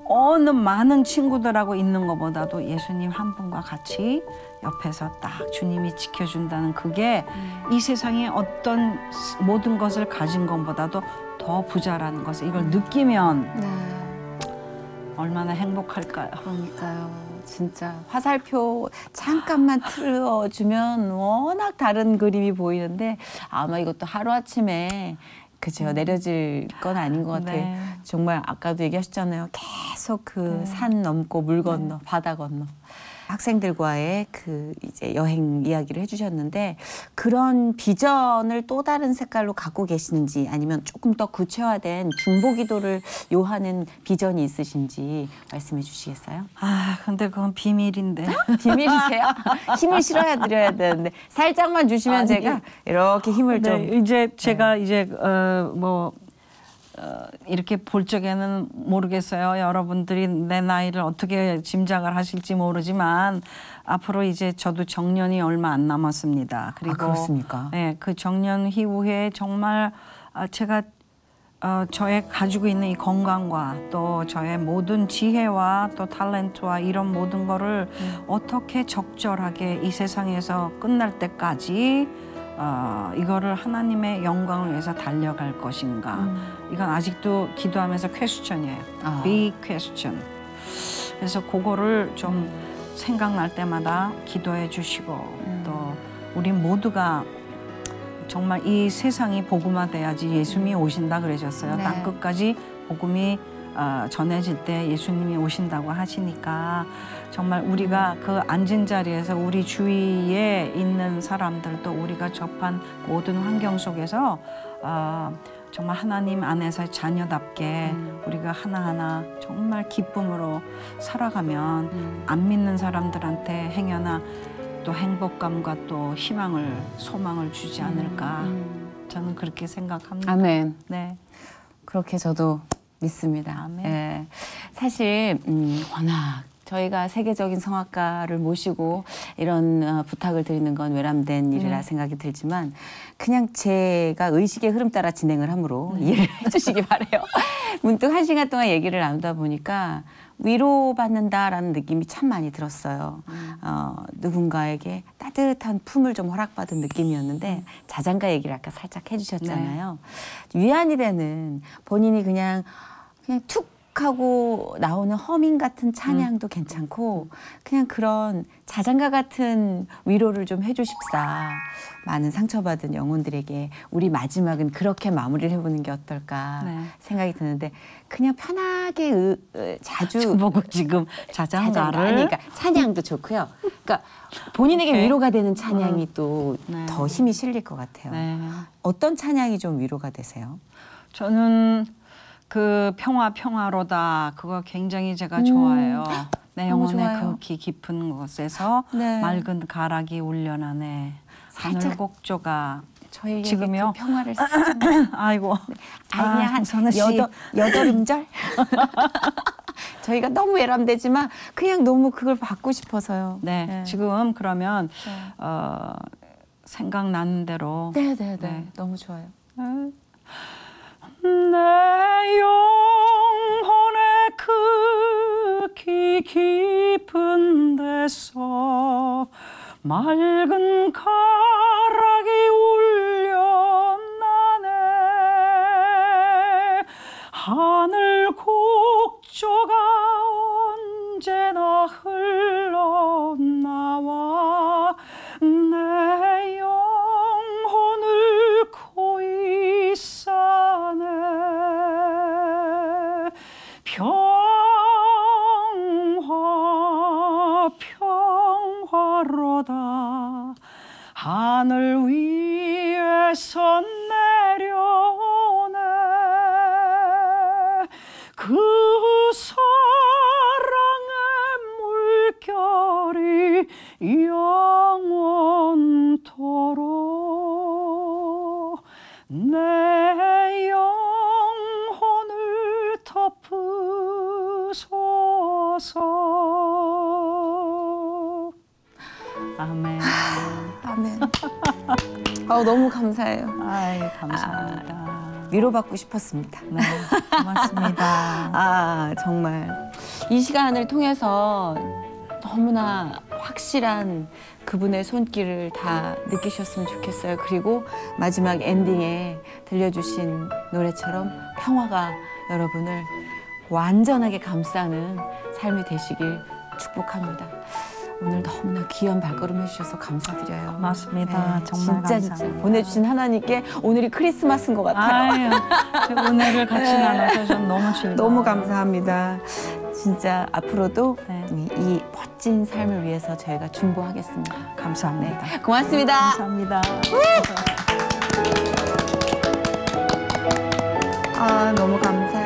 어느 많은 친구들하고 있는 것보다도 예수님 한 분과 같이 옆에서 딱 주님이 지켜준다는 그게 이 세상에 어떤 모든 것을 가진 것보다도 더 부자라는 것을 이걸 느끼면 얼마나 행복할까요? 그러니까요. 진짜 화살표 잠깐만 틀어주면 워낙 다른 그림이 보이는데 아마 이것도 하루아침에 그죠 내려질 건 아닌 것 같아요. 네. 정말 아까도 얘기하셨잖아요. 계속 그 산 넘고 물 건너 바다 건너 학생들과의 그 이제 여행 이야기를 해주셨는데 그런 비전을 또 다른 색깔로 갖고 계시는지 아니면 조금 더 구체화된 중보기도를 요하는 비전이 있으신지 말씀해 주시겠어요? 아, 근데 그건 비밀인데. 비밀이세요? 힘을 실어야 드려야 되는데 살짝만 주시면 아니, 제가 이렇게 힘을 좀 이제 제가 이제 이렇게 볼 적에는 모르겠어요. 여러분들이 내 나이를 어떻게 짐작을 하실지 모르지만 앞으로 이제 저도 정년이 얼마 안 남았습니다. 그리고 그렇습니까? 네, 그 정년 이후에 정말 제가 저의 가지고 있는 이 건강과 또 저의 모든 지혜와 또 탤런트와 이런 모든 거를 어떻게 적절하게 이 세상에서 끝날 때까지 이거를 하나님의 영광을 위해서 달려갈 것인가. 이건 아직도 기도하면서 퀘스천이에요. Big question. 그래서 그거를 좀 생각날 때마다 기도해 주시고 또 우리 모두가 정말 이 세상이 복음화돼야지 예수님이 오신다 그러셨어요. 네. 땅 끝까지 복음이 전해질 때 예수님이 오신다고 하시니까 정말 우리가 그 앉은 자리에서 우리 주위에 있는 사람들도 우리가 접한 모든 환경 속에서 정말 하나님 안에서 자녀답게 우리가 하나하나 정말 기쁨으로 살아가면 안 믿는 사람들한테 행여나 또 행복감과 또 희망을 소망을 주지 않을까 저는 그렇게 생각합니다. 아멘. 네. 그렇게 저도 믿습니다. 아멘. 예. 사실 워낙 저희가 세계적인 성악가를 모시고 이런 부탁을 드리는 건 외람된 일이라 생각이 들지만 그냥 제가 의식의 흐름 따라 진행을 하므로 이해를 해주시기 바라요. 문득 1시간 동안 얘기를 나누다 보니까 위로받는다라는 느낌이 참 많이 들었어요. 누군가에게 따뜻한 품을 좀 허락받은 느낌이었는데 자장가 얘기를 아까 살짝 해주셨잖아요. 위안이 되는 본인이 그냥 툭 하고 나오는 허밍 같은 찬양도 괜찮고 그냥 그런 자장가 같은 위로를 좀 해주십사. 많은 상처받은 영혼들에게 우리 마지막은 그렇게 마무리를 해보는 게 어떨까 생각이 드는데 그냥 편하게 자주 보고 지금 자장가를 아니, 그러니까 찬양도 좋고요. 그러니까 본인에게 오케이. 위로가 되는 찬양이 또 더 힘이 실릴 것 같아요. 네. 어떤 찬양이 좀 위로가 되세요? 저는 그 평화로다 그거 굉장히 제가 좋아해요. 내 너무 영혼의 좋아요. 극히 깊은 곳에서 네. 맑은 가락이 울려나네. 살짝 하늘곡조가 저희에게 지금요? 그 평화를 쓰잖아요. 아이고. 아니야 한 선우 씨. 여덟 음절? 저희가 너무 외람되지만 그냥 너무 그걸 받고 싶어서요. 네, 지금 그러면 생각나는 대로 네. 너무 좋아요. 내 영혼의 극히 깊은 데서 맑은 가락이 울려나네. 하늘 곡조가 언제나 흘러나와 내 영혼을 고이 싸네. 평화로다 하늘 위에서 내려오네. 그 사랑의 물결이 영원토록 내 영혼을 덮으소서. 아멘. 아멘. 너무 감사해요. 아이, 감사합니다. 위로받고 싶었습니다. 네, 고맙습니다. 정말 이 시간을 통해서 너무나 확실한 그분의 손길을 다 느끼셨으면 좋겠어요. 그리고 마지막 엔딩에 들려주신 노래처럼 평화가 여러분을 완전하게 감싸는 삶이 되시길 축복합니다. 오늘 너무나 귀한 발걸음 해주셔서 감사드려요. 맞습니다. 네, 정말 진짜 감사합니다. 보내주신 하나님께 오늘이 크리스마스인 것 같아요. 아유, 은혜를 같이 나눠서 전 너무 즐거워요. 너무 감사합니다. 진짜 앞으로도 네. 이 멋진 삶을 위해서 저희가 중보하겠습니다. 감사합니다. 네, 고맙습니다. 감사합니다. 아, 너무 감사해요.